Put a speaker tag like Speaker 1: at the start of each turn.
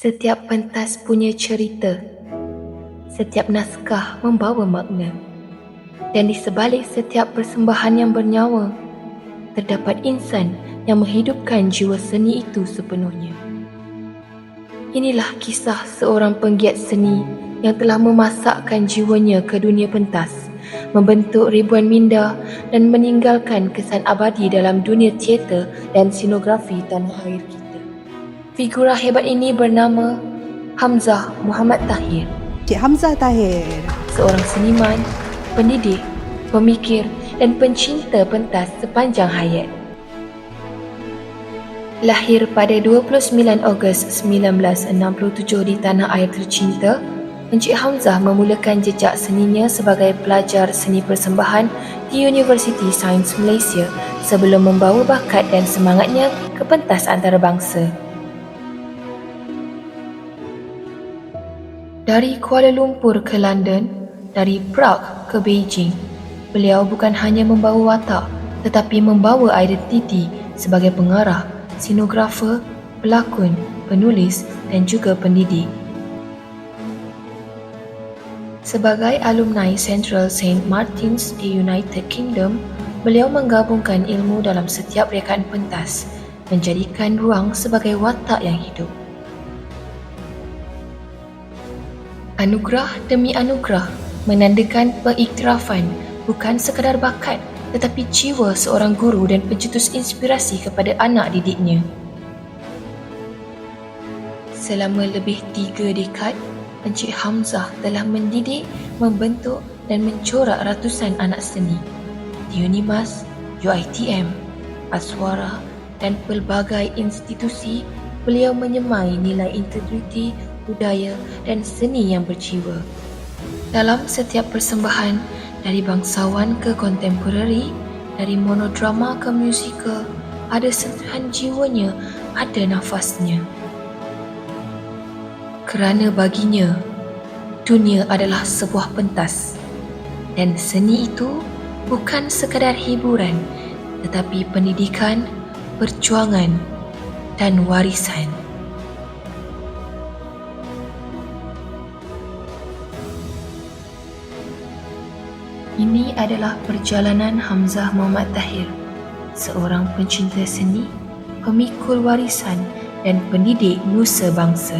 Speaker 1: Setiap pentas punya cerita. Setiap naskah membawa makna. Dan di sebalik setiap persembahan yang bernyawa, terdapat insan yang menghidupkan jiwa seni itu sepenuhnya. Inilah kisah seorang penggiat seni yang telah memasakkan jiwanya ke dunia pentas, membentuk ribuan minda dan meninggalkan kesan abadi dalam dunia teater dan sinografi tanah air kita. Figura hebat ini bernama Hamzah Muhammad Tahir.
Speaker 2: Cik Hamzah Tahir,
Speaker 1: Seorang seniman, pendidik, pemikir dan pencinta pentas sepanjang hayat. Lahir pada 29 Ogos 1967 di tanah air tercinta, Encik Hamzah memulakan jejak seninya sebagai pelajar seni persembahan di Universiti Sains Malaysia sebelum membawa bakat dan semangatnya ke pentas antarabangsa. Dari Kuala Lumpur ke London, dari Prague ke Beijing, beliau bukan hanya membawa watak tetapi membawa identiti sebagai pengarah, sinografer, pelakon, penulis dan juga pendidik. Sebagai alumni Central Saint Martins di United Kingdom, beliau menggabungkan ilmu dalam setiap rekaan pentas, menjadikan ruang sebagai watak yang hidup. Anugerah demi anugerah menandakan pengiktirafan bukan sekadar bakat tetapi jiwa seorang guru dan pencetus inspirasi kepada anak didiknya. Selama lebih 3 dekad, Encik Hamzah telah mendidik, membentuk dan mencorak ratusan anak seni di UNIMAS, UiTM, Aswara dan pelbagai institusi. Beliau menyemai nilai integriti, budaya dan seni yang berjiwa. Dalam setiap persembahan, dari bangsawan ke kontemporari, dari monodrama ke musikal, ada sentuhan jiwanya, ada nafasnya. Kerana baginya, dunia adalah sebuah pentas dan seni itu bukan sekadar hiburan tetapi pendidikan, perjuangan dan warisan. Ini adalah perjalanan Hamzah Muhammad Tahir, seorang pencinta seni, pemikul warisan dan pendidik nusa bangsa.